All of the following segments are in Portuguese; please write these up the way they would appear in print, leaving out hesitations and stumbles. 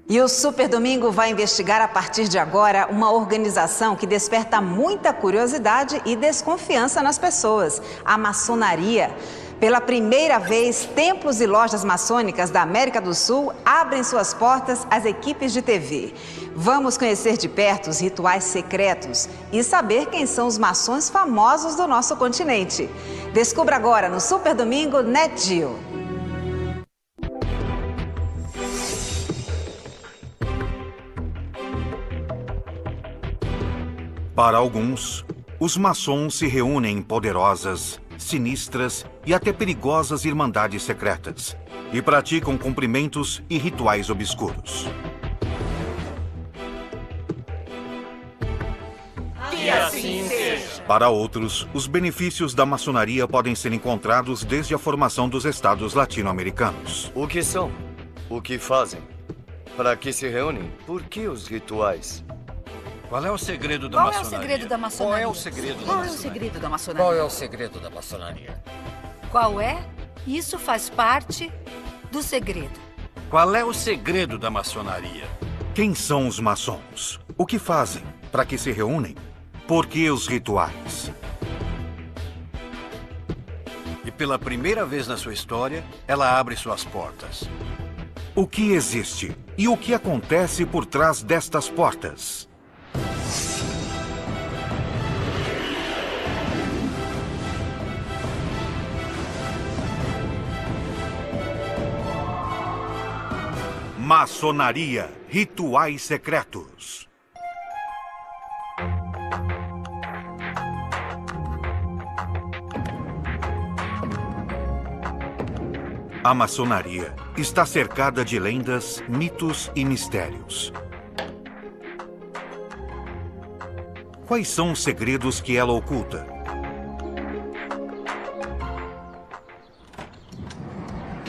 E o Super Domingo vai investigar a partir de agora uma organização que desperta muita curiosidade e desconfiança nas pessoas, a maçonaria. Pela primeira vez, templos e lojas maçônicas da América do Sul abrem suas portas às equipes de TV. Vamos conhecer de perto os rituais secretos e saber quem são os maçons famosos do nosso continente. Descubra agora no Super Domingo Net Geo. Para alguns, os maçons se reúnem em poderosas, sinistras e até perigosas irmandades secretas e praticam cumprimentos e rituais obscuros. Que assim seja. Para outros, os benefícios da maçonaria podem ser encontrados desde a formação dos estados latino-americanos. O que são? O que fazem? Para que se reúnem? Por que os rituais? Qual é o segredo da Qual é o maçonaria? segredo da maçonaria? Qual é o segredo da Qual é o maçonaria? segredo da maçonaria? Qual é o segredo da maçonaria? Qual é? Isso faz parte do segredo. Qual é o segredo da maçonaria? Quem são os maçons? O que fazem? Para que se reúnem? Por que os rituais? E pela primeira vez na sua história, ela abre suas portas. O que existe? E o que acontece por trás destas portas? Maçonaria, rituais secretos. A maçonaria está cercada de lendas, mitos e mistérios. Quais são os segredos que ela oculta?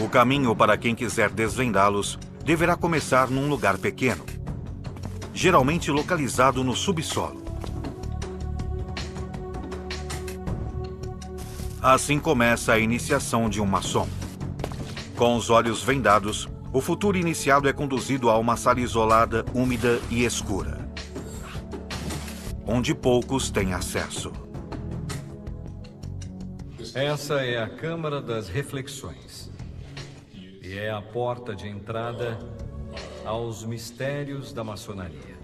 O caminho para quem quiser desvendá-los deverá começar num lugar pequeno, geralmente localizado no subsolo. Assim começa a iniciação de um maçom. Com os olhos vendados, o futuro iniciado é conduzido a uma sala isolada, úmida e escura, onde poucos têm acesso. Essa é a Câmara das Reflexões. E é a porta de entrada aos mistérios da maçonaria.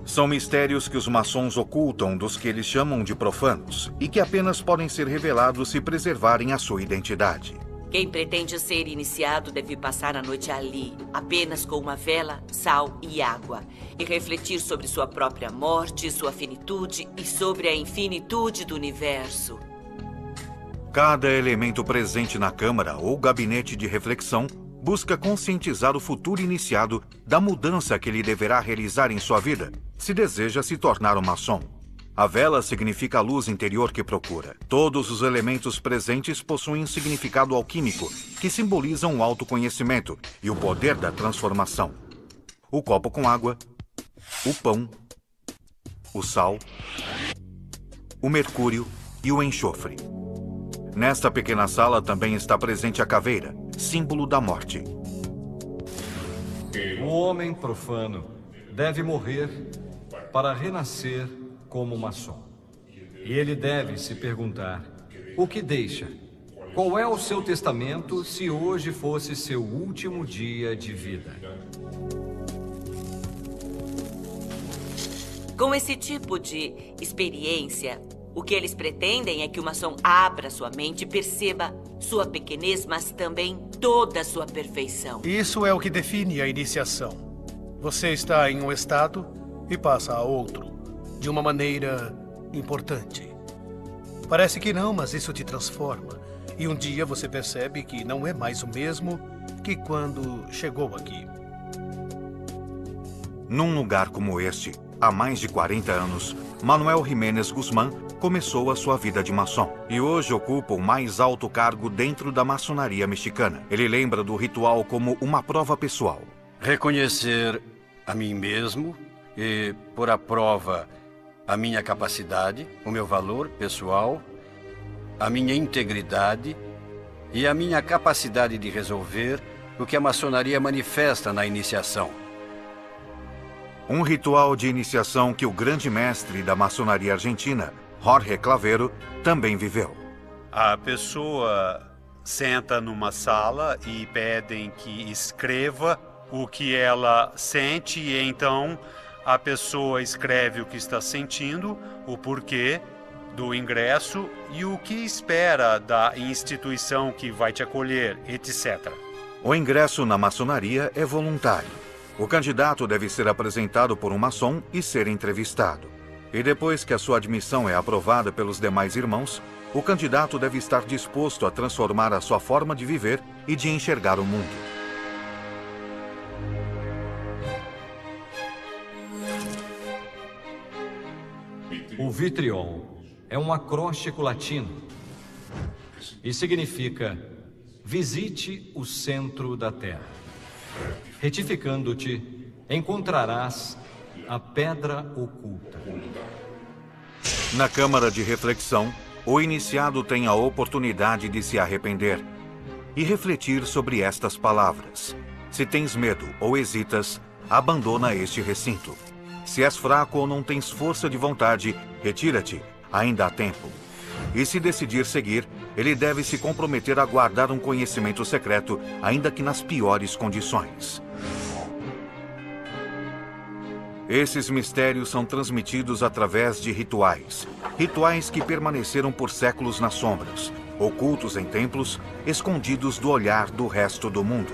São mistérios que os maçons ocultam dos que eles chamam de profanos e que apenas podem ser revelados se preservarem a sua identidade. Quem pretende ser iniciado deve passar a noite ali, apenas com uma vela, sal e água, e refletir sobre sua própria morte, sua finitude e sobre a infinitude do universo. Cada elemento presente na câmara ou gabinete de reflexão busca conscientizar o futuro iniciado da mudança que ele deverá realizar em sua vida, se deseja se tornar um maçom. A vela significa a luz interior que procura. Todos os elementos presentes possuem um significado alquímico, que simbolizam o autoconhecimento e o poder da transformação. O copo com água, o pão, o sal, o mercúrio e o enxofre. Nesta pequena sala também está presente a caveira, símbolo da morte. O homem profano deve morrer para renascer como maçom. E ele deve se perguntar: o que deixa? Qual é o seu testamento se hoje fosse seu último dia de vida? Com esse tipo de experiência, o que eles pretendem é que o maçom abra sua mente e perceba sua pequenez, mas também toda a sua perfeição. Isso é o que define a iniciação. Você está em um estado e passa a outro, de uma maneira importante. Parece que não, mas isso te transforma. E um dia você percebe que não é mais o mesmo que quando chegou aqui. Num lugar como este, há mais de 40 anos, Manuel Jiménez Guzmán começou a sua vida de maçom e hoje ocupa o mais alto cargo dentro da maçonaria mexicana. Ele lembra do ritual como uma prova pessoal. Reconhecer a mim mesmo e pôr à prova a minha capacidade, o meu valor pessoal, a minha integridade e a minha capacidade de resolver o que a maçonaria manifesta na iniciação. Um ritual de iniciação que o grande mestre da maçonaria argentina, Jorge Clavero, também viveu. A pessoa senta numa sala e pedem que escreva o que ela sente, e então a pessoa escreve o que está sentindo, o porquê do ingresso e o que espera da instituição que vai te acolher, etc. O ingresso na maçonaria é voluntário. O candidato deve ser apresentado por um maçom e ser entrevistado. E depois que a sua admissão é aprovada pelos demais irmãos, o candidato deve estar disposto a transformar a sua forma de viver e de enxergar o mundo. O Vitriol é um acróstico latino e significa: visite o centro da terra. Retificando-te, encontrarás a pedra oculta. Na câmara de reflexão, o iniciado tem a oportunidade de se arrepender e refletir sobre estas palavras. Se tens medo ou hesitas, abandona este recinto. Se és fraco ou não tens força de vontade, retira-te, ainda há tempo. E se decidir seguir, ele deve se comprometer a guardar um conhecimento secreto, ainda que nas piores condições. Esses mistérios são transmitidos através de rituais. Rituais que permaneceram por séculos nas sombras, ocultos em templos, escondidos do olhar do resto do mundo.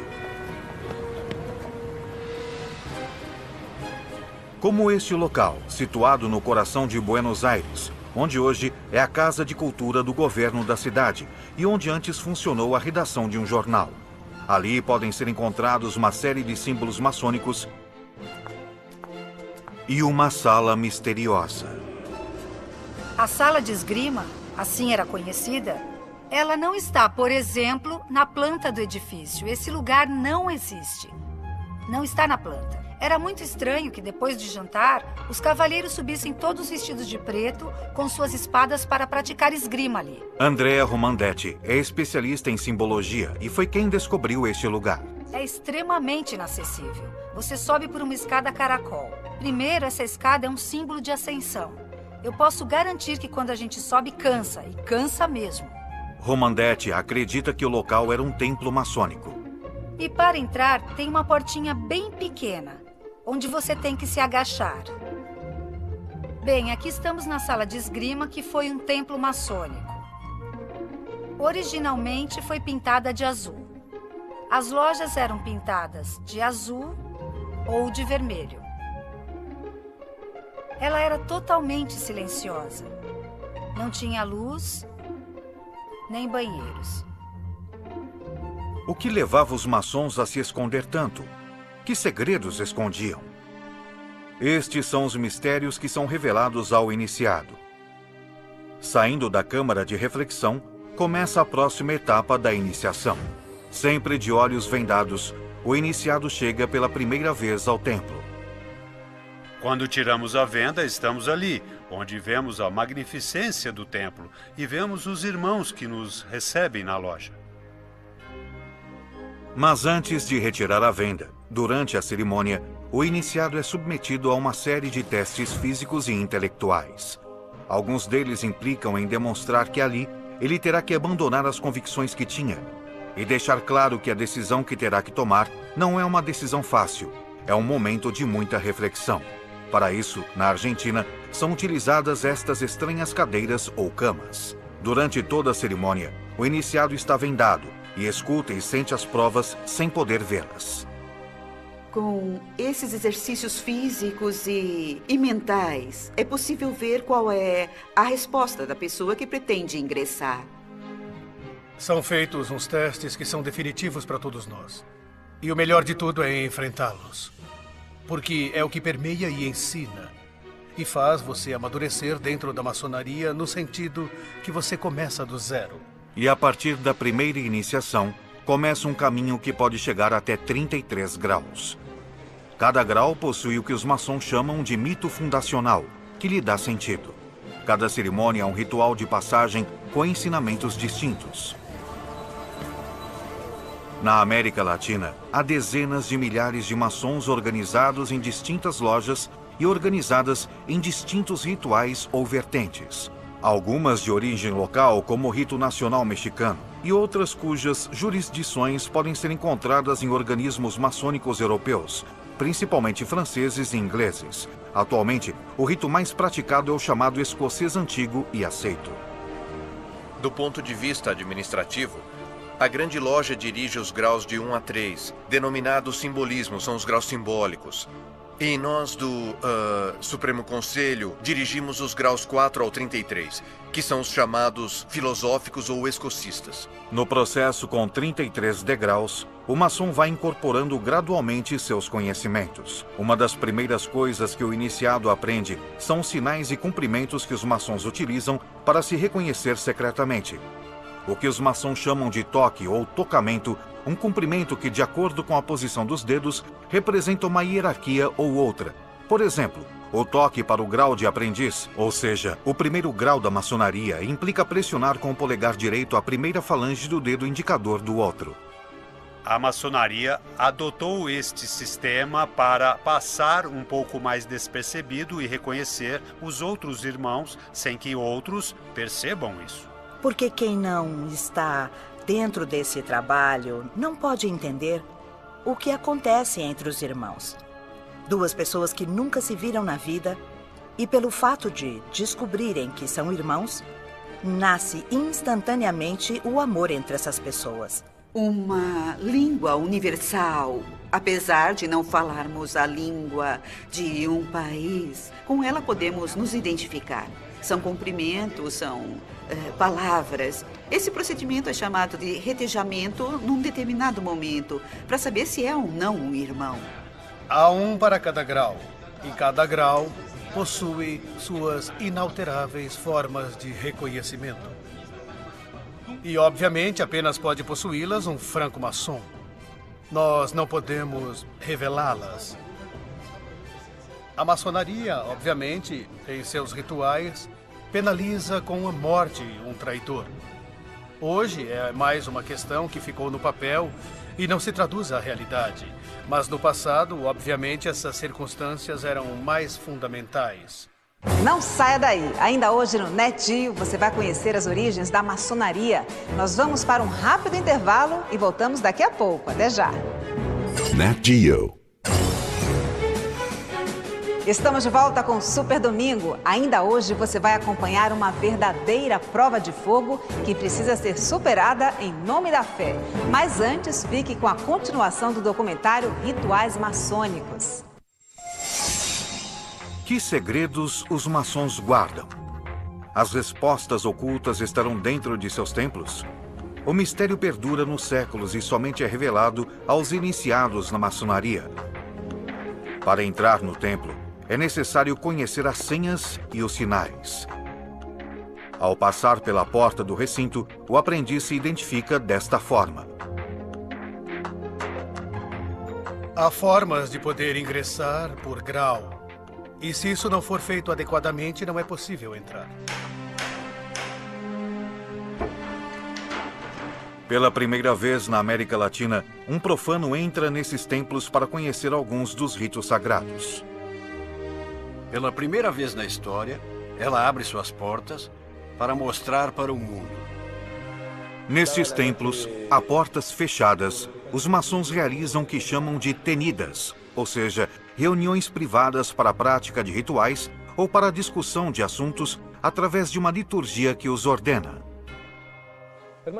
Como este local, situado no coração de Buenos Aires, onde hoje é a Casa de Cultura do governo da cidade e onde antes funcionou a redação de um jornal. Ali podem ser encontrados uma série de símbolos maçônicos e uma sala misteriosa. A sala de esgrima, assim era conhecida, ela não está, por exemplo, na planta do edifício. Esse lugar não existe. Não está na planta. Era muito estranho que, depois de jantar, os cavalheiros subissem todos vestidos de preto, com suas espadas para praticar esgrima ali. Andrea Romandetti é especialista em simbologia e foi quem descobriu este lugar. É extremamente inacessível. Você sobe por uma escada caracol. Primeiro, essa escada é um símbolo de ascensão. Eu posso garantir que quando a gente sobe, cansa, e cansa mesmo. Romandetti acredita que o local era um templo maçônico. E para entrar, tem uma portinha bem pequena, onde você tem que se agachar. Bem, aqui estamos na sala de esgrima, que foi um templo maçônico. Originalmente foi pintada de azul. As lojas eram pintadas de azul ou de vermelho. Ela era totalmente silenciosa. Não tinha luz, nem banheiros. O que levava os maçons a se esconder tanto? Que segredos escondiam? Estes são os mistérios que são revelados ao iniciado. Saindo da câmara de reflexão, começa a próxima etapa da iniciação. Sempre de olhos vendados, o iniciado chega pela primeira vez ao templo. Quando tiramos a venda, estamos ali, onde vemos a magnificência do templo e vemos os irmãos que nos recebem na loja. Mas antes de retirar a venda, durante a cerimônia, o iniciado é submetido a uma série de testes físicos e intelectuais. Alguns deles implicam em demonstrar que ali ele terá que abandonar as convicções que tinha e deixar claro que a decisão que terá que tomar não é uma decisão fácil, é um momento de muita reflexão. Para isso, na Argentina, são utilizadas estas estranhas cadeiras ou camas. Durante toda a cerimônia, o iniciado está vendado e escuta e sente as provas sem poder vê-las. Com esses exercícios físicos e mentais, é possível ver qual é a resposta da pessoa que pretende ingressar. São feitos uns testes que são definitivos para todos nós. E o melhor de tudo é enfrentá-los. Porque é o que permeia e ensina. E faz você amadurecer dentro da maçonaria no sentido que você começa do zero. E a partir da primeira iniciação, começa um caminho que pode chegar até 33 graus. Cada grau possui o que os maçons chamam de mito fundacional, que lhe dá sentido. Cada cerimônia é um ritual de passagem com ensinamentos distintos. Na América Latina, há dezenas de milhares de maçons organizados em distintas lojas e organizadas em distintos rituais ou vertentes. Algumas de origem local, como o rito nacional mexicano, e outras cujas jurisdições podem ser encontradas em organismos maçônicos europeus, principalmente franceses e ingleses. Atualmente, o rito mais praticado é o chamado escocês antigo e aceito. Do ponto de vista administrativo, a grande loja dirige os graus de 1 a 3, denominados simbolismos, são os graus simbólicos. E nós do Supremo Conselho dirigimos os graus 4 ao 33, que são os chamados filosóficos ou escocistas. No processo com 33 degraus, o maçom vai incorporando gradualmente seus conhecimentos. Uma das primeiras coisas que o iniciado aprende são os sinais e cumprimentos que os maçons utilizam para se reconhecer secretamente. O que os maçons chamam de toque ou tocamento, um cumprimento que, de acordo com a posição dos dedos, representa uma hierarquia ou outra. Por exemplo, o toque para o grau de aprendiz, ou seja, o primeiro grau da maçonaria, implica pressionar com o polegar direito a primeira falange do dedo indicador do outro. A maçonaria adotou este sistema para passar um pouco mais despercebido e reconhecer os outros irmãos sem que outros percebam isso. Porque quem não está dentro desse trabalho não pode entender o que acontece entre os irmãos. Duas pessoas que nunca se viram na vida e pelo fato de descobrirem que são irmãos, nasce instantaneamente o amor entre essas pessoas. Uma língua universal. Apesar de não falarmos a língua de um país, com ela podemos nos identificar. São cumprimentos, são palavras. Esse procedimento é chamado de retejamento num determinado momento, para saber se é ou não um irmão. Há um para cada grau, e cada grau possui suas inalteráveis formas de reconhecimento. E, obviamente, apenas pode possuí-las um franco-maçom. Nós não podemos revelá-las. A maçonaria, obviamente, em seus rituais, penaliza com a morte um traidor. Hoje é mais uma questão que ficou no papel e não se traduz à realidade. Mas no passado, obviamente, essas circunstâncias eram mais fundamentais. Não saia daí! Ainda hoje no NetGeo você vai conhecer as origens da maçonaria. Nós vamos para um rápido intervalo e voltamos daqui a pouco. Até já! NetGeo. Estamos de volta com o Super Domingo. Ainda hoje você vai acompanhar uma verdadeira prova de fogo que precisa ser superada em nome da fé. Mas antes, fique com a continuação do documentário Rituais Maçônicos. Que segredos os maçons guardam? As respostas ocultas estarão dentro de seus templos? O mistério perdura nos séculos e somente é revelado aos iniciados na maçonaria. Para entrar no templo, é necessário conhecer as senhas e os sinais. Ao passar pela porta do recinto, o aprendiz se identifica desta forma. Há formas de poder ingressar por grau. E se isso não for feito adequadamente, não é possível entrar. Pela primeira vez na América Latina, um profano entra nesses templos para conhecer alguns dos ritos sagrados. Pela primeira vez na história, ela abre suas portas para mostrar para o mundo. Nestes templos, a portas fechadas, os maçons realizam o que chamam de tenidas, ou seja, reuniões privadas para a prática de rituais ou para a discussão de assuntos através de uma liturgia que os ordena.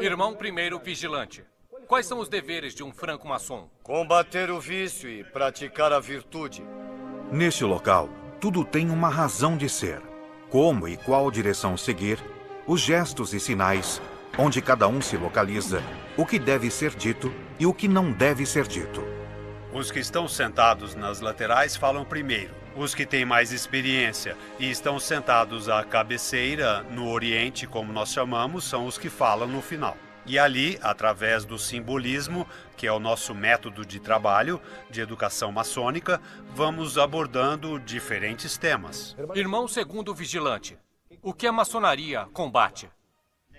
Irmão primeiro vigilante, quais são os deveres de um franco-maçom? Combater o vício e praticar a virtude. Neste local, tudo tem uma razão de ser. Como e qual direção seguir, os gestos e sinais, onde cada um se localiza, o que deve ser dito e o que não deve ser dito. Os que estão sentados nas laterais falam primeiro. Os que têm mais experiência e estão sentados à cabeceira, no oriente, como nós chamamos, são os que falam no final. E ali, através do simbolismo, que é o nosso método de trabalho, de educação maçônica, vamos abordando diferentes temas. Irmão segundo vigilante, o que a maçonaria combate?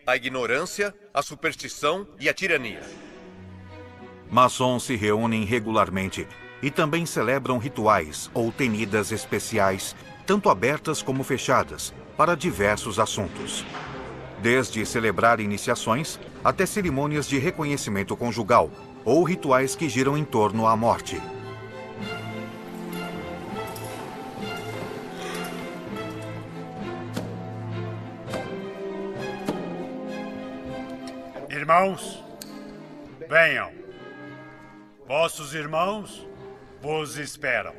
A ignorância, a superstição e a tirania. Maçons se reúnem regularmente e também celebram rituais ou tenidas especiais, tanto abertas como fechadas, para diversos assuntos. Desde celebrar iniciações até cerimônias de reconhecimento conjugal ou rituais que giram em torno à morte. Irmãos, venham. Vossos irmãos vos esperam.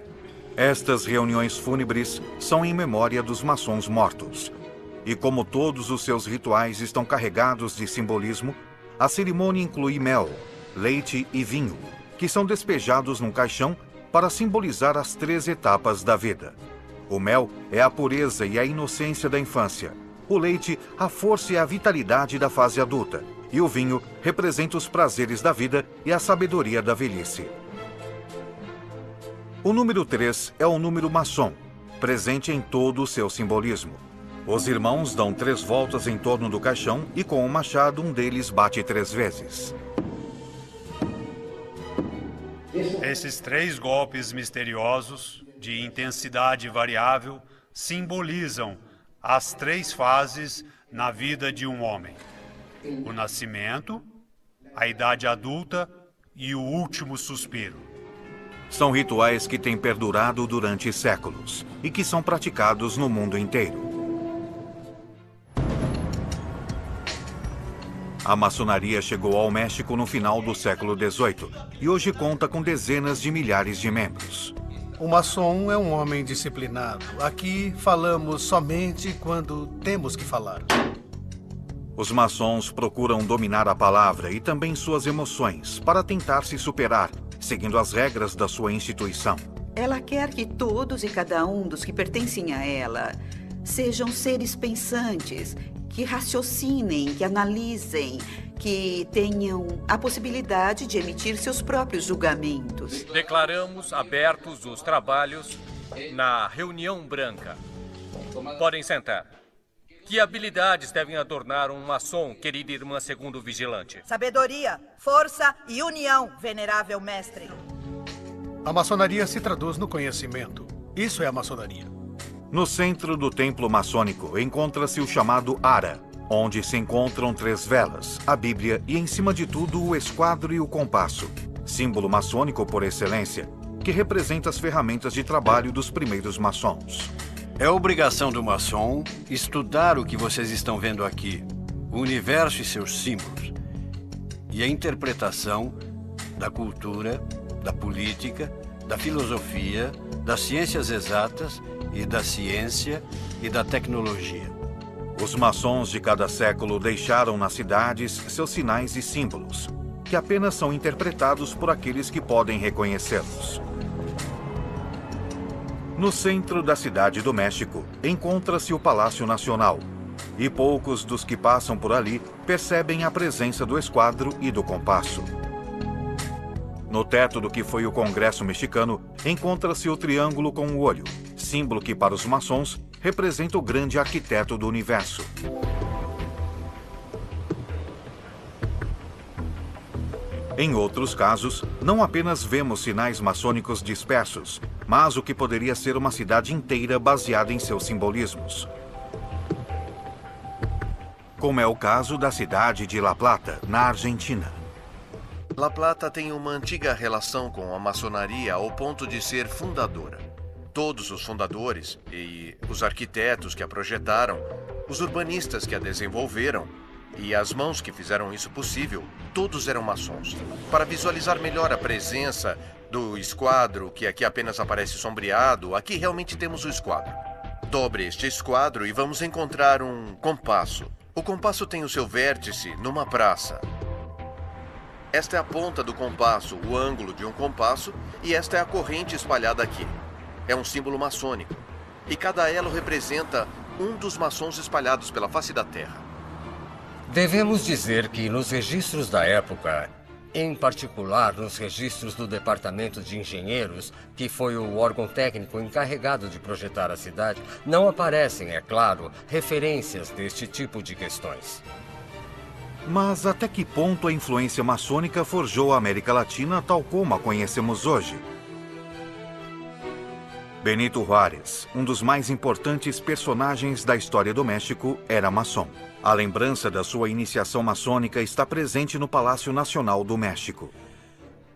Estas reuniões fúnebres são em memória dos maçons mortos. E como todos os seus rituais estão carregados de simbolismo, a cerimônia inclui mel, leite e vinho, que são despejados num caixão para simbolizar as 3 etapas da vida. O mel é a pureza e a inocência da infância. O leite, a força e a vitalidade da fase adulta. E o vinho representa os prazeres da vida e a sabedoria da velhice. O número 3 é o número maçom, presente em todo o seu simbolismo. Os irmãos dão 3 voltas em torno do caixão e com o machado um deles bate 3 vezes. Esses 3 golpes misteriosos, de intensidade variável, simbolizam as 3 fases na vida de um homem: o nascimento, a idade adulta e o último suspiro. São rituais que têm perdurado durante séculos e que são praticados no mundo inteiro. A maçonaria chegou ao México no final do século XVIII e hoje conta com dezenas de milhares de membros. O maçom é um homem disciplinado. Aqui falamos somente quando temos que falar. Os maçons procuram dominar a palavra e também suas emoções para tentar se superar, seguindo as regras da sua instituição. Ela quer que todos e cada um dos que pertencem a ela sejam seres pensantes, que raciocinem, que analisem, que tenham a possibilidade de emitir seus próprios julgamentos. Declaramos abertos os trabalhos na reunião branca. Podem sentar. Que habilidades devem adornar um maçom, querida irmã segundo vigilante? Sabedoria, força e união, venerável mestre. A maçonaria se traduz no conhecimento. Isso é a maçonaria. No centro do templo maçônico encontra-se o chamado Ara, onde se encontram 3 velas, a Bíblia e, em cima de tudo, o esquadro e o compasso, símbolo maçônico por excelência, que representa as ferramentas de trabalho dos primeiros maçons. É obrigação do maçom estudar o que vocês estão vendo aqui, o universo e seus símbolos, e a interpretação da cultura, da política, da filosofia, das ciências exatas e da ciência e da tecnologia. Os maçons de cada século deixaram nas cidades seus sinais e símbolos, que apenas são interpretados por aqueles que podem reconhecê-los. No centro da cidade do México, encontra-se o Palácio Nacional, e poucos dos que passam por ali percebem a presença do esquadro e do compasso. No teto do que foi o Congresso mexicano, encontra-se o triângulo com o olho, símbolo que para os maçons representa o grande arquiteto do universo. Em outros casos, não apenas vemos sinais maçônicos dispersos, mas o que poderia ser uma cidade inteira baseada em seus simbolismos. Como é o caso da cidade de La Plata, na Argentina. La Plata tem uma antiga relação com a maçonaria ao ponto de ser fundadora. Todos os fundadores e os arquitetos que a projetaram, os urbanistas que a desenvolveram e as mãos que fizeram isso possível, todos eram maçons. Para visualizar melhor a presença do esquadro, que aqui apenas aparece sombreado, aqui realmente temos o esquadro. Dobre este esquadro e vamos encontrar um compasso. O compasso tem o seu vértice numa praça. Esta é a ponta do compasso, o ângulo de um compasso, e esta é a corrente espalhada aqui. É um símbolo maçônico. E cada elo representa um dos maçons espalhados pela face da Terra. Devemos dizer que nos registros da época, em particular nos registros do Departamento de Engenheiros, que foi o órgão técnico encarregado de projetar a cidade, não aparecem, é claro, referências deste tipo de questões. Mas até que ponto a influência maçônica forjou a América Latina tal como a conhecemos hoje? Benito Juárez, um dos mais importantes personagens da história do México, era maçom. A lembrança da sua iniciação maçônica está presente no Palácio Nacional do México.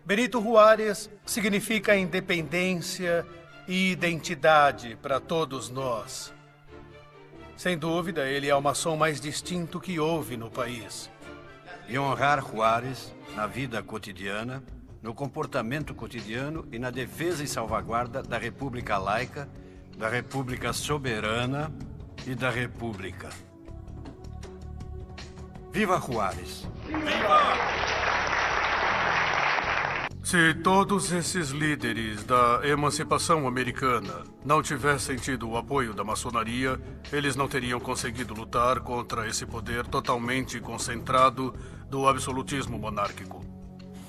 Benito Juárez significa independência e identidade para todos nós. Sem dúvida, ele é o maçom mais distinto que houve no país. E honrar Juárez na vida cotidiana, no comportamento cotidiano e na defesa e salvaguarda da República Laica, da República Soberana e da República. Viva Juárez! Viva! Se todos esses líderes da emancipação americana não tivessem tido o apoio da maçonaria, eles não teriam conseguido lutar contra esse poder totalmente concentrado do absolutismo monárquico.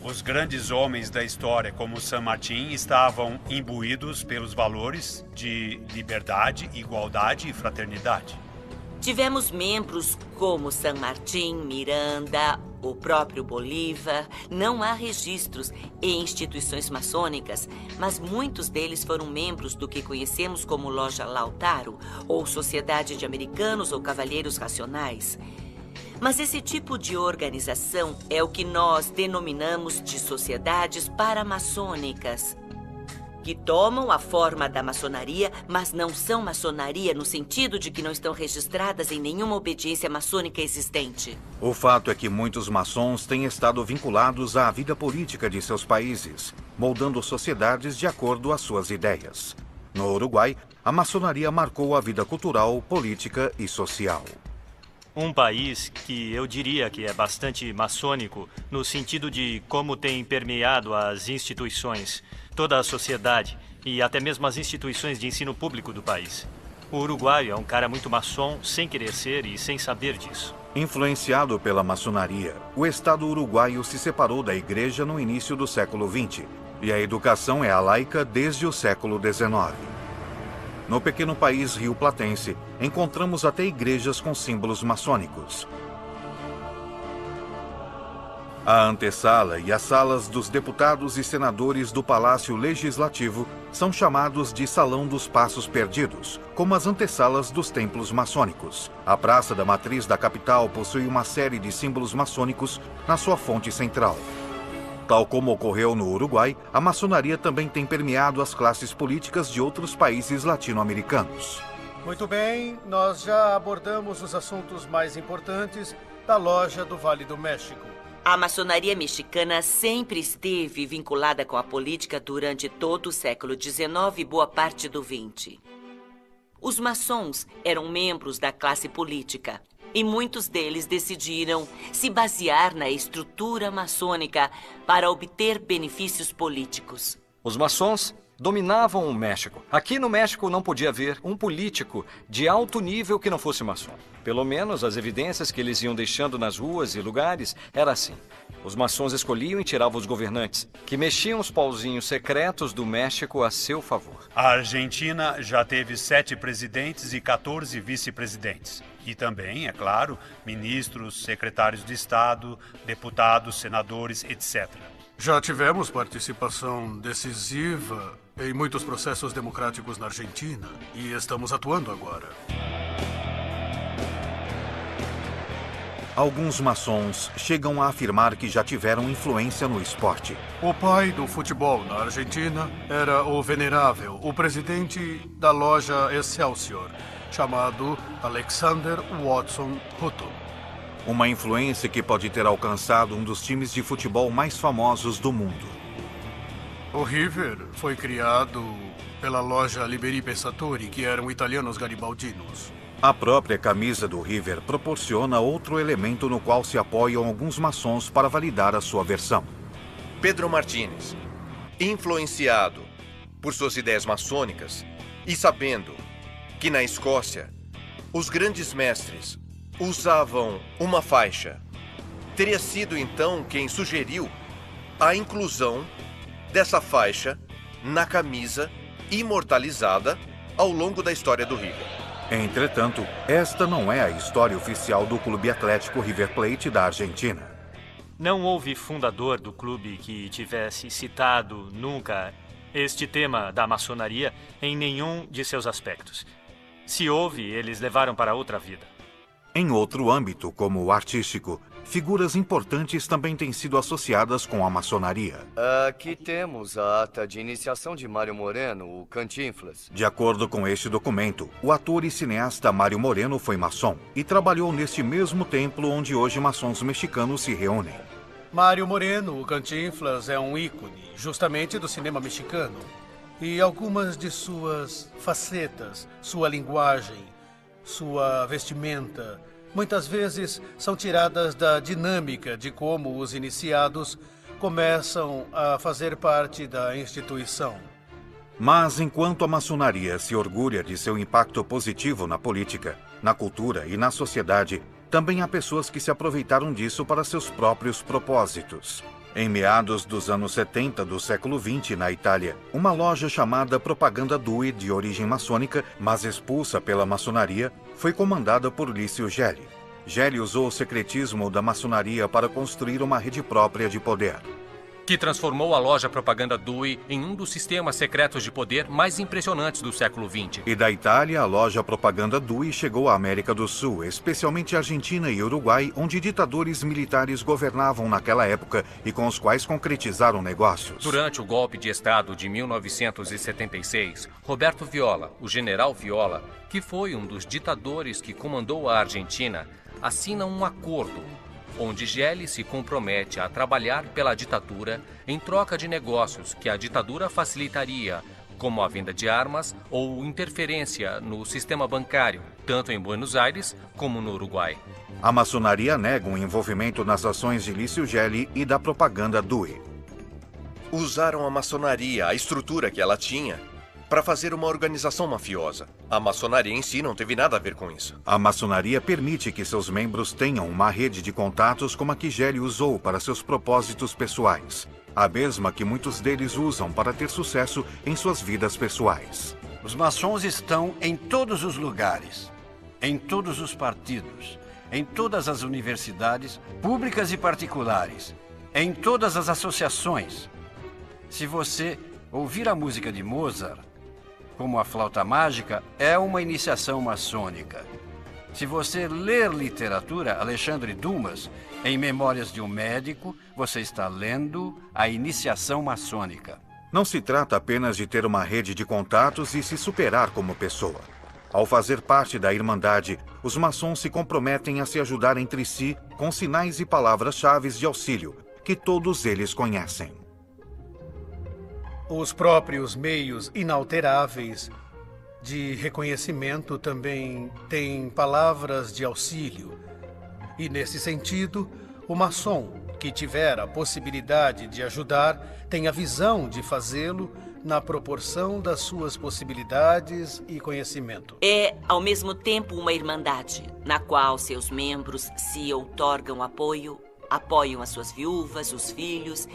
Os grandes homens da história, como San Martín, estavam imbuídos pelos valores de liberdade, igualdade e fraternidade. Tivemos membros como San Martín, Miranda, o próprio Bolívar. Não há registros em instituições maçônicas, mas muitos deles foram membros do que conhecemos como Loja Lautaro, ou Sociedade de Americanos ou Cavalheiros Racionais. Mas esse tipo de organização é o que nós denominamos de sociedades paramaçônicas, que tomam a forma da maçonaria, mas não são maçonaria no sentido de que não estão registradas em nenhuma obediência maçônica existente. O fato é que muitos maçons têm estado vinculados à vida política de seus países, moldando sociedades de acordo às suas ideias. No Uruguai, a maçonaria marcou a vida cultural, política e social. Um país que eu diria que é bastante maçônico, no sentido de como tem permeado as instituições, toda a sociedade e até mesmo as instituições de ensino público do país. O uruguaio é um cara muito maçom, sem querer ser e sem saber disso. Influenciado pela maçonaria, o Estado uruguaio se separou da Igreja no início do século XX, e a educação é a laica desde o século XIX. No pequeno país rioplatense, encontramos até igrejas com símbolos maçônicos. A antessala e as salas dos deputados e senadores do Palácio Legislativo são chamados de Salão dos Passos Perdidos, como as antessalas dos templos maçônicos. A Praça da Matriz da capital possui uma série de símbolos maçônicos na sua fonte central. Tal como ocorreu no Uruguai, a maçonaria também tem permeado as classes políticas de outros países latino-americanos. Muito bem, nós já abordamos os assuntos mais importantes da Loja do Vale do México. A maçonaria mexicana sempre esteve vinculada com a política durante todo o século XIX e boa parte do XX. Os maçons eram membros da classe política e muitos deles decidiram se basear na estrutura maçônica para obter benefícios políticos. Os maçons dominavam o México. Aqui no México não podia haver um político de alto nível que não fosse maçom. Pelo menos as evidências que eles iam deixando nas ruas e lugares era assim. Os maçons escolhiam e tiravam os governantes, que mexiam os pauzinhos secretos do México a seu favor. A Argentina já teve 7 presidentes e 14 vice-presidentes. E também, é claro, ministros, secretários de Estado, deputados, senadores, etc. Já tivemos participação decisiva em muitos processos democráticos na Argentina e estamos atuando agora. Alguns maçons chegam a afirmar que já tiveram influência no esporte. O pai do futebol na Argentina era o venerável, o presidente da loja Excelsior, chamado Alexander Watson Hutton. Uma influência que pode ter alcançado um dos times de futebol mais famosos do mundo. O River foi criado pela loja Liberi Pensatori, que eram italianos garibaldinos. A própria camisa do River proporciona outro elemento no qual se apoiam alguns maçons para validar a sua versão. Pedro Martínez, influenciado por suas ideias maçônicas e sabendo que na Escócia os grandes mestres usavam uma faixa, teria sido então quem sugeriu a inclusão dessa faixa na camisa imortalizada ao longo da história do River. Entretanto, esta não é a história oficial do Clube Atlético River Plate da Argentina. Não houve fundador do clube que tivesse citado nunca este tema da maçonaria em nenhum de seus aspectos. Se houve, eles levaram para outra vida. Em outro âmbito, como o artístico, figuras importantes também têm sido associadas com a maçonaria. Aqui temos a ata de iniciação de Mário Moreno, o Cantinflas. De acordo com este documento, o ator e cineasta Mário Moreno foi maçom e trabalhou neste mesmo templo onde hoje maçons mexicanos se reúnem. Mário Moreno, o Cantinflas, é um ícone justamente do cinema mexicano. E algumas de suas facetas, sua linguagem, sua vestimenta, muitas vezes são tiradas da dinâmica de como os iniciados começam a fazer parte da instituição. Mas enquanto a maçonaria se orgulha de seu impacto positivo na política, na cultura e na sociedade, também há pessoas que se aproveitaram disso para seus próprios propósitos. Em meados dos anos 70 do século XX, na Itália, uma loja chamada Propaganda Due, de origem maçônica, mas expulsa pela maçonaria, foi comandada por Lício Gelli. Gelli usou o secretismo da maçonaria para construir uma rede própria de poder, que transformou a loja Propaganda Due em um dos sistemas secretos de poder mais impressionantes do século XX. E da Itália, a loja Propaganda Due chegou à América do Sul, especialmente Argentina e Uruguai, onde ditadores militares governavam naquela época e com os quais concretizaram negócios. Durante o golpe de Estado de 1976, Roberto Viola, o general Viola, que foi um dos ditadores que comandou a Argentina, assina um acordo onde Gelli se compromete a trabalhar pela ditadura em troca de negócios que a ditadura facilitaria, como a venda de armas ou interferência no sistema bancário, tanto em Buenos Aires como no Uruguai. A maçonaria nega um envolvimento nas ações de Lício Gelli e da Propaganda Due. Usaram a maçonaria, a estrutura que ela tinha, para fazer uma organização mafiosa. A maçonaria em si não teve nada a ver com isso. A maçonaria permite que seus membros tenham uma rede de contatos como a que Gelli usou para seus propósitos pessoais. A mesma que muitos deles usam para ter sucesso em suas vidas pessoais. Os maçons estão em todos os lugares, em todos os partidos, em todas as universidades, públicas e particulares, em todas as associações. Se você ouvir a música de Mozart, como a flauta mágica, é uma iniciação maçônica. Se você ler literatura, Alexandre Dumas, em Memórias de um Médico, você está lendo a iniciação maçônica. Não se trata apenas de ter uma rede de contatos e se superar como pessoa. Ao fazer parte da Irmandade, os maçons se comprometem a se ajudar entre si com sinais e palavras-chave de auxílio, que todos eles conhecem. Os próprios meios inalteráveis de reconhecimento também têm palavras de auxílio. E, nesse sentido, o maçom, que tiver a possibilidade de ajudar, tem a visão de fazê-lo na proporção das suas possibilidades e conhecimento. É, ao mesmo tempo, uma irmandade, na qual seus membros se outorgam apoio, apoiam as suas viúvas, os filhos,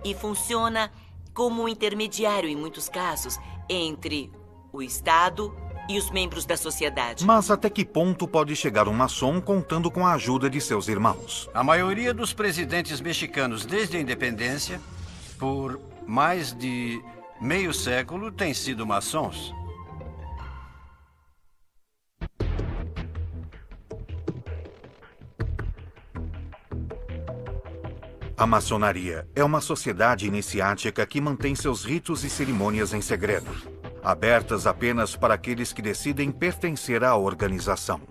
e funciona como um intermediário, em muitos casos, entre o Estado e os membros da sociedade. Mas até que ponto pode chegar um maçom contando com a ajuda de seus irmãos? A maioria dos presidentes mexicanos desde a independência, por mais de meio século, têm sido maçons. A maçonaria é uma sociedade iniciática que mantém seus ritos e cerimônias em segredo, abertas apenas para aqueles que decidem pertencer à organização.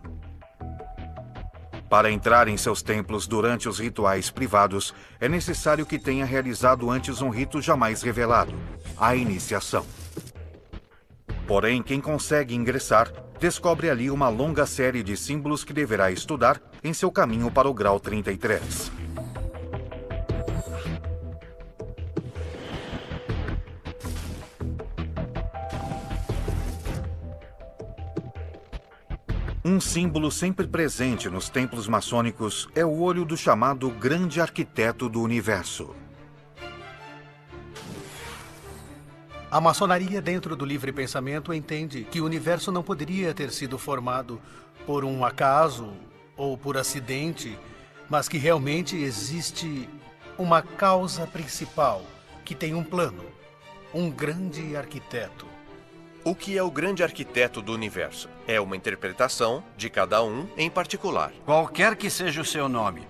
Para entrar em seus templos durante os rituais privados, é necessário que tenha realizado antes um rito jamais revelado, a iniciação. Porém, quem consegue ingressar, descobre ali uma longa série de símbolos que deverá estudar em seu caminho para o grau 33. Um símbolo sempre presente nos templos maçônicos é o olho do chamado Grande Arquiteto do Universo. A maçonaria, dentro do livre pensamento, entende que o universo não poderia ter sido formado por um acaso ou por acidente, mas que realmente existe uma causa principal que tem um plano, um grande arquiteto. O que é o grande arquiteto do universo? É uma interpretação de cada um em particular. Qualquer que seja o seu nome.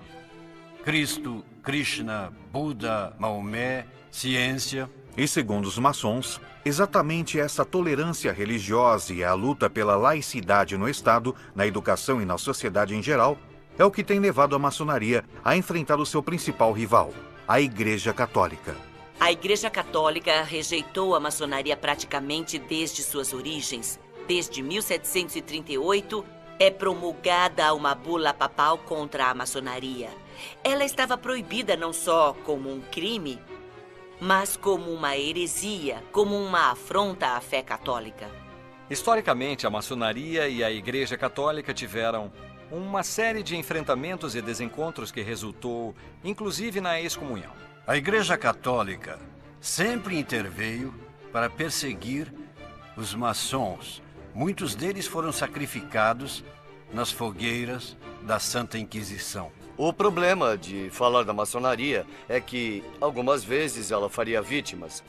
Cristo, Krishna, Buda, Maomé, ciência. E segundo os maçons, exatamente essa tolerância religiosa e a luta pela laicidade no Estado, na educação e na sociedade em geral, é o que tem levado a maçonaria a enfrentar o seu principal rival, a Igreja Católica. A Igreja Católica rejeitou a maçonaria praticamente desde suas origens. Desde 1738, é promulgada uma bula papal contra a maçonaria. Ela estava proibida não só como um crime, mas como uma heresia, como uma afronta à fé católica. Historicamente, a maçonaria e a Igreja Católica tiveram uma série de enfrentamentos e desencontros que resultou, inclusive, na excomunhão. A Igreja Católica sempre interveio para perseguir os maçons. Muitos deles foram sacrificados nas fogueiras da Santa Inquisição. O problema de falar da maçonaria é que, algumas vezes, ela faria vítimas.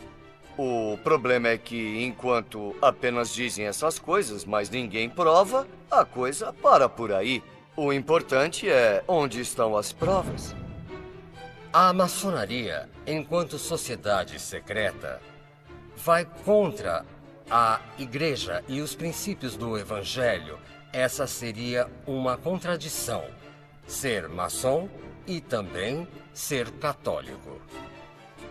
O problema é que, enquanto apenas dizem essas coisas, mas ninguém prova, a coisa para por aí. O importante é onde estão as provas. A maçonaria, enquanto sociedade secreta, vai contra a Igreja e os princípios do Evangelho. Essa seria uma contradição. Ser maçom e também ser católico.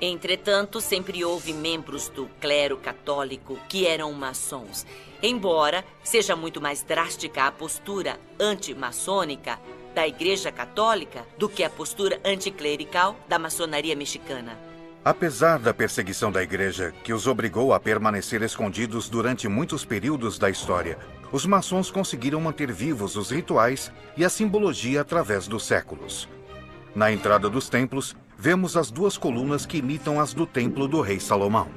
Entretanto, sempre houve membros do clero católico que eram maçons. Embora seja muito mais drástica a postura antimaçônica da Igreja Católica do que a postura anticlerical da maçonaria mexicana. Apesar da perseguição da Igreja, que os obrigou a permanecer escondidos durante muitos períodos da história, os maçons conseguiram manter vivos os rituais e a simbologia através dos séculos. Na entrada dos templos, vemos as duas colunas que imitam as do templo do rei Salomão.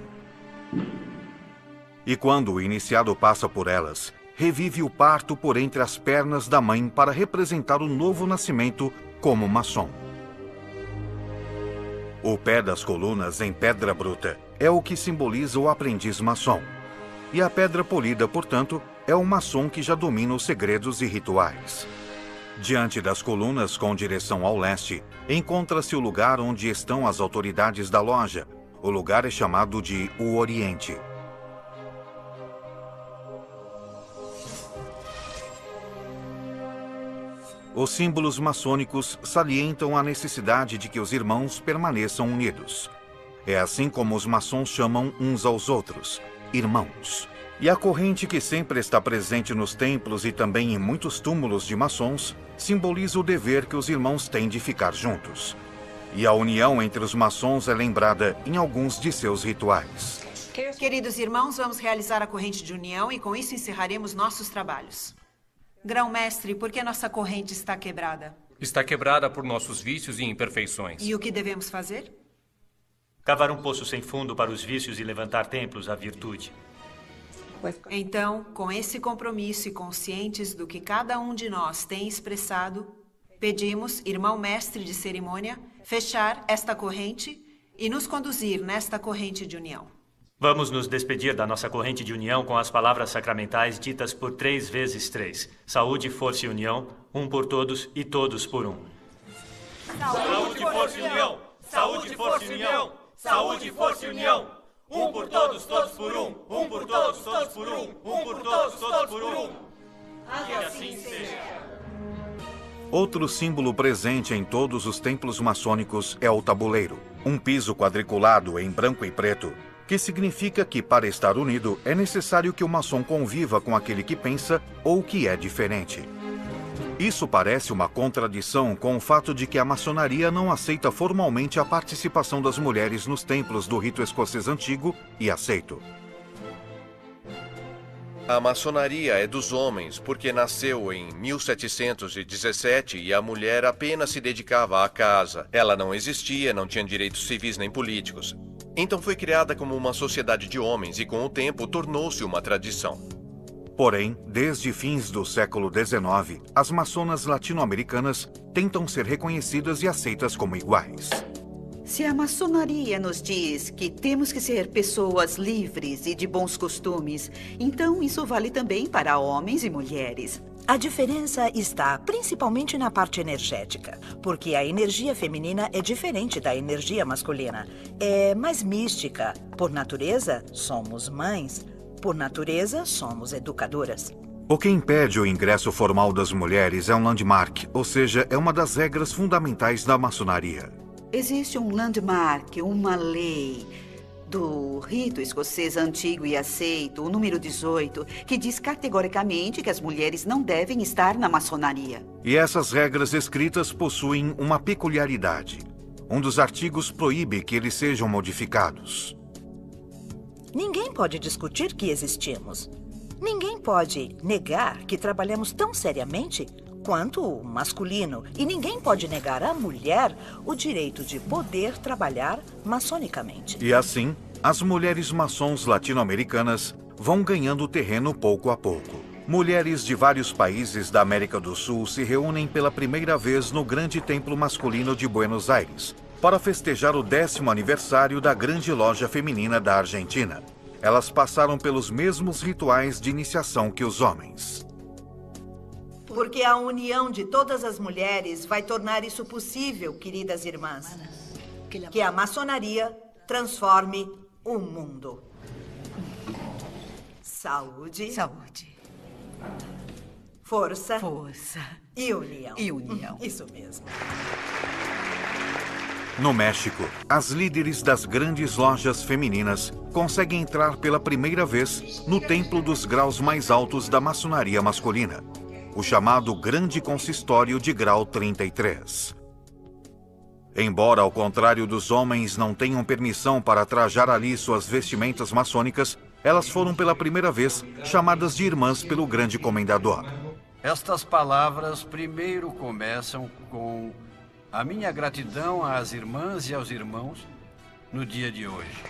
E quando o iniciado passa por elas, revive o parto por entre as pernas da mãe para representar o novo nascimento como maçom. O pé das colunas em pedra bruta é o que simboliza o aprendiz maçom. E a pedra polida, portanto, é o maçom que já domina os segredos e rituais. Diante das colunas com direção ao leste, encontra-se o lugar onde estão as autoridades da loja. O lugar é chamado de o Oriente. Os símbolos maçônicos salientam a necessidade de que os irmãos permaneçam unidos. É assim como os maçons chamam uns aos outros, irmãos. E a corrente que sempre está presente nos templos e também em muitos túmulos de maçons simboliza o dever que os irmãos têm de ficar juntos. E a união entre os maçons é lembrada em alguns de seus rituais. Queridos irmãos, vamos realizar a corrente de união e com isso encerraremos nossos trabalhos. Grão-mestre, por que nossa corrente está quebrada? Está quebrada por nossos vícios e imperfeições. E o que devemos fazer? Cavar um poço sem fundo para os vícios e levantar templos à virtude. Então, com esse compromisso e conscientes do que cada um de nós tem expressado, pedimos, irmão mestre de cerimônia, fechar esta corrente e nos conduzir nesta corrente de união. Vamos nos despedir da nossa corrente de união com as palavras sacramentais ditas por 3 vezes 3. Saúde, força e união, um por todos e todos por um. Saúde, força e união! Saúde, força e união! Saúde, força e união! Um por todos, todos por um! Um por todos, todos por um! Um por todos, todos por um! Que assim seja! Outro símbolo presente em todos os templos maçônicos é o tabuleiro, um piso quadriculado em branco e preto, que significa que, para estar unido, é necessário que o maçom conviva com aquele que pensa ou que é diferente. Isso parece uma contradição com o fato de que a maçonaria não aceita formalmente a participação das mulheres nos templos do rito escocês antigo e aceito. A maçonaria é dos homens porque nasceu em 1717 e a mulher apenas se dedicava à casa. Ela não existia, não tinha direitos civis nem políticos. Então foi criada como uma sociedade de homens e, com o tempo, tornou-se uma tradição. Porém, desde fins do século XIX, as maçonas latino-americanas tentam ser reconhecidas e aceitas como iguais. Se a maçonaria nos diz que temos que ser pessoas livres e de bons costumes, então isso vale também para homens e mulheres. A diferença está principalmente na parte energética, porque a energia feminina é diferente da energia masculina. É mais mística. Por natureza, somos mães. Por natureza, somos educadoras. O que impede o ingresso formal das mulheres é um landmark, ou seja, é uma das regras fundamentais da maçonaria. Existe um landmark, uma lei do rito escocês antigo e aceito, o número 18, que diz categoricamente que as mulheres não devem estar na maçonaria. E essas regras escritas possuem uma peculiaridade. Um dos artigos proíbe que eles sejam modificados. Ninguém pode discutir que existimos. Ninguém pode negar que trabalhamos tão seriamente quanto o masculino. E ninguém pode negar à mulher o direito de poder trabalhar maçonicamente. E assim, as mulheres maçons latino-americanas vão ganhando terreno pouco a pouco. Mulheres de vários países da América do Sul se reúnem pela primeira vez no Grande Templo Masculino de Buenos Aires para festejar o 10º aniversário da Grande Loja Feminina da Argentina. Elas passaram pelos mesmos rituais de iniciação que os homens. Porque a união de todas as mulheres vai tornar isso possível, queridas irmãs. Que a maçonaria transforme o mundo. Saúde. Saúde. Força. Força. E união. E união. Isso mesmo. No México, as líderes das grandes lojas femininas conseguem entrar pela primeira vez no templo dos graus mais altos da maçonaria masculina, o chamado Grande Consistório de Grau 33. Embora, ao contrário dos homens, não tenham permissão para trajar ali suas vestimentas maçônicas, elas foram pela primeira vez chamadas de irmãs pelo grande comendador. Estas palavras primeiro começam com a minha gratidão às irmãs e aos irmãos no dia de hoje.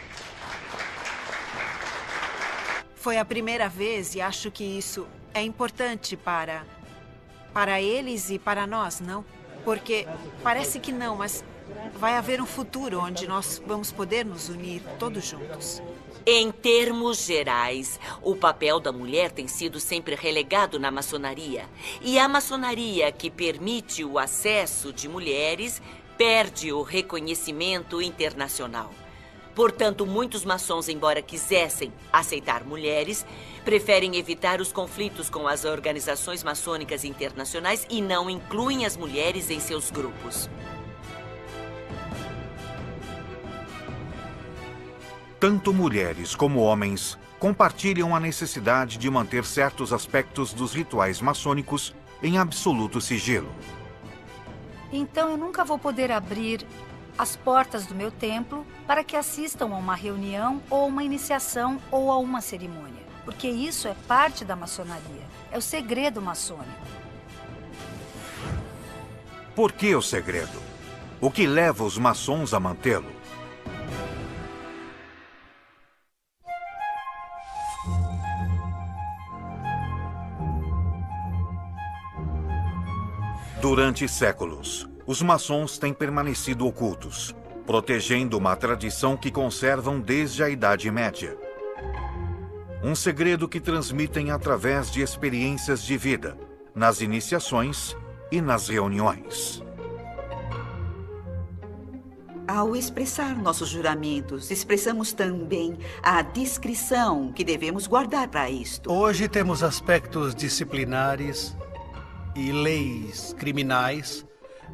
Foi a primeira vez e acho que isso é importante para eles e para nós, não? Porque parece que não, mas vai haver um futuro onde nós vamos poder nos unir todos juntos. Em termos gerais, o papel da mulher tem sido sempre relegado na maçonaria. E a maçonaria que permite o acesso de mulheres perde o reconhecimento internacional. Portanto, muitos maçons, embora quisessem aceitar mulheres, preferem evitar os conflitos com as organizações maçônicas internacionais e não incluem as mulheres em seus grupos. Tanto mulheres como homens compartilham a necessidade de manter certos aspectos dos rituais maçônicos em absoluto sigilo. Então eu nunca vou poder abrir as portas do meu templo para que assistam a uma reunião ou a uma iniciação ou a uma cerimônia. Porque isso é parte da maçonaria. É o segredo maçônico. Por que o segredo? O que leva os maçons a mantê-lo? Durante séculos, os maçons têm permanecido ocultos, protegendo uma tradição que conservam desde a Idade Média. Um segredo que transmitem através de experiências de vida, nas iniciações e nas reuniões. Ao expressar nossos juramentos, expressamos também a discrição que devemos guardar para isto. Hoje temos aspectos disciplinares e leis criminais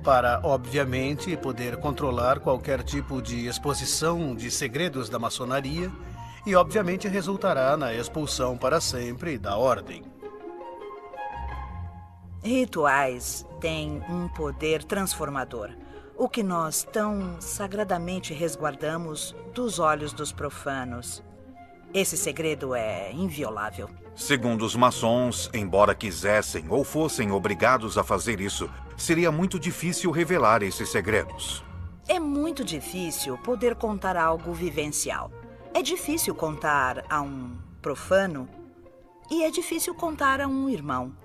para, obviamente, poder controlar qualquer tipo de exposição de segredos da maçonaria e, obviamente, resultará na expulsão para sempre da ordem. Rituais têm um poder transformador, o que nós tão sagradamente resguardamos dos olhos dos profanos. Esse segredo é inviolável. Segundo os maçons, embora quisessem ou fossem obrigados a fazer isso, seria muito difícil revelar esses segredos. É muito difícil poder contar algo vivencial. É difícil contar a um profano e é difícil contar a um irmão.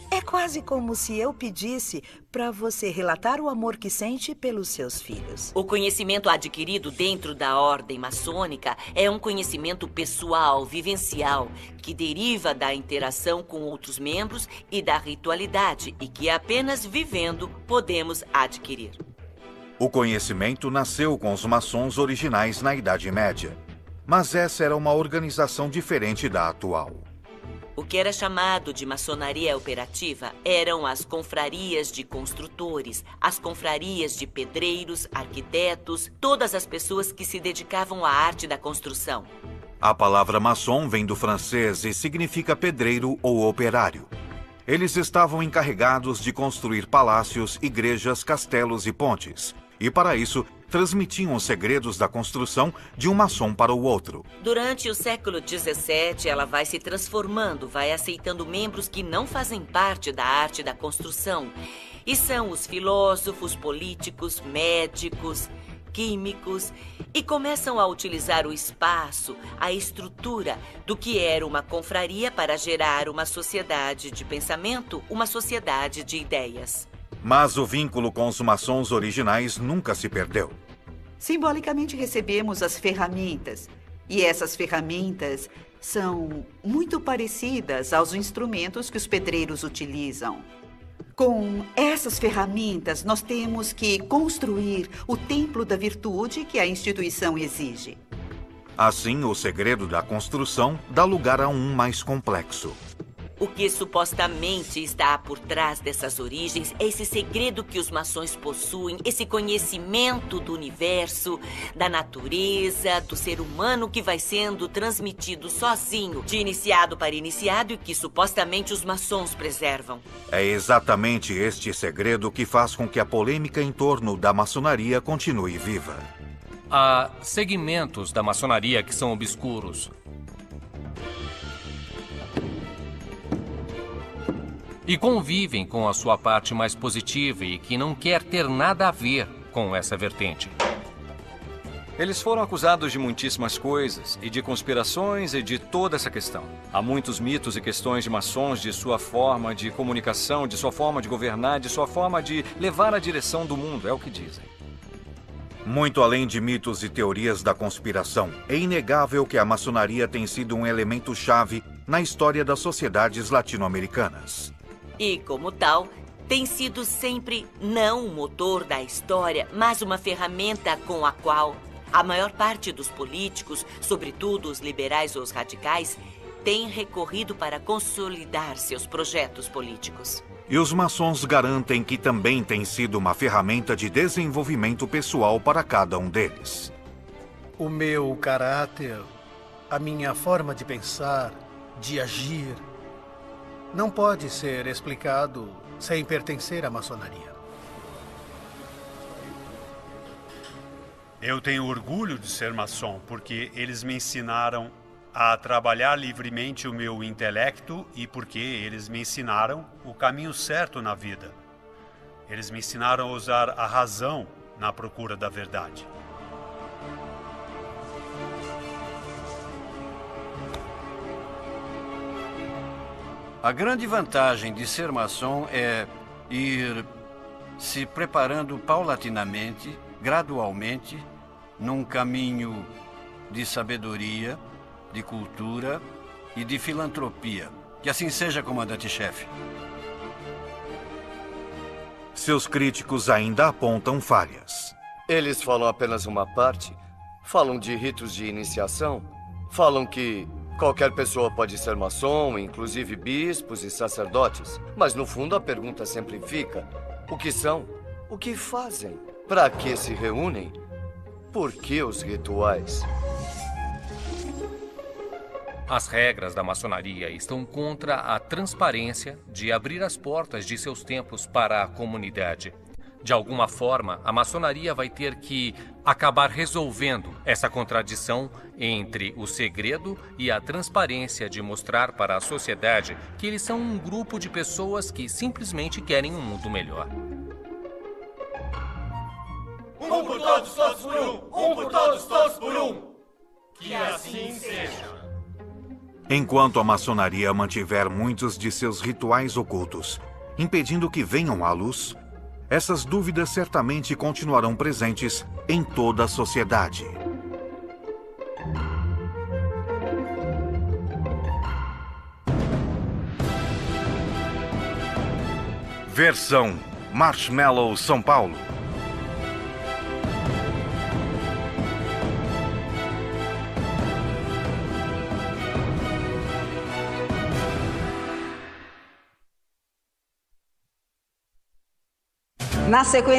É quase como se eu pedisse para você relatar o amor que sente pelos seus filhos. O conhecimento adquirido dentro da ordem maçônica é um conhecimento pessoal, vivencial, que deriva da interação com outros membros e da ritualidade, e que apenas vivendo podemos adquirir. O conhecimento nasceu com os maçons originais na Idade Média, mas essa era uma organização diferente da atual. O que era chamado de maçonaria operativa eram as confrarias de construtores, as confrarias de pedreiros, arquitetos, todas as pessoas que se dedicavam à arte da construção. A palavra maçom vem do francês e significa pedreiro ou operário. Eles estavam encarregados de construir palácios, igrejas, castelos e pontes. E para isso, transmitiam os segredos da construção de um maçom para o outro. Durante o século XVII, ela vai se transformando, vai aceitando membros que não fazem parte da arte da construção. E são os filósofos, políticos, médicos, químicos, e começam a utilizar o espaço, a estrutura do que era uma confraria para gerar uma sociedade de pensamento, uma sociedade de ideias. Mas o vínculo com os maçons originais nunca se perdeu. Simbolicamente recebemos as ferramentas. E essas ferramentas são muito parecidas aos instrumentos que os pedreiros utilizam. Com essas ferramentas, nós temos que construir o templo da virtude que a instituição exige. Assim, o segredo da construção dá lugar a um mais complexo. O que supostamente está por trás dessas origens é esse segredo que os maçons possuem, esse conhecimento do universo, da natureza, do ser humano que vai sendo transmitido sozinho, de iniciado para iniciado e que supostamente os maçons preservam. É exatamente este segredo que faz com que a polêmica em torno da maçonaria continue viva. Há segmentos da maçonaria que são obscuros. E convivem com a sua parte mais positiva e que não quer ter nada a ver com essa vertente. Eles foram acusados de muitíssimas coisas, e de conspirações e de toda essa questão. Há muitos mitos e questões de maçons, de sua forma de comunicação, de sua forma de governar, de sua forma de levar a direção do mundo, é o que dizem. Muito além de mitos e teorias da conspiração, é inegável que a maçonaria tem sido um elemento-chave na história das sociedades latino-americanas. E, como tal, tem sido sempre não o motor da história, mas uma ferramenta com a qual a maior parte dos políticos, sobretudo os liberais ou os radicais, tem recorrido para consolidar seus projetos políticos. E os maçons garantem que também tem sido uma ferramenta de desenvolvimento pessoal para cada um deles. O meu caráter, a minha forma de pensar, de agir, não pode ser explicado sem pertencer à maçonaria. Eu tenho orgulho de ser maçom, porque eles me ensinaram a trabalhar livremente o meu intelecto e porque eles me ensinaram o caminho certo na vida. Eles me ensinaram a usar a razão na procura da verdade. A grande vantagem de ser maçom é ir se preparando paulatinamente, gradualmente, num caminho de sabedoria, de cultura e de filantropia. Que assim seja, comandante-chefe. Seus críticos ainda apontam falhas. Eles falam apenas uma parte. Falam de ritos de iniciação. Falam que qualquer pessoa pode ser maçom, inclusive bispos e sacerdotes. Mas no fundo a pergunta sempre fica: o que são? O que fazem? Para que se reúnem? Por que os rituais? As regras da maçonaria estão contra a transparência de abrir as portas de seus templos para a comunidade. De alguma forma, a maçonaria vai ter que acabar resolvendo essa contradição entre o segredo e a transparência de mostrar para a sociedade que eles são um grupo de pessoas que simplesmente querem um mundo melhor. Um por todos, todos por um. Um por todos, todos por um. Que assim seja. Enquanto a maçonaria mantiver muitos de seus rituais ocultos, impedindo que venham à luz, essas dúvidas certamente continuarão presentes em toda a sociedade. Versão Marshmallow São Paulo. Na sequência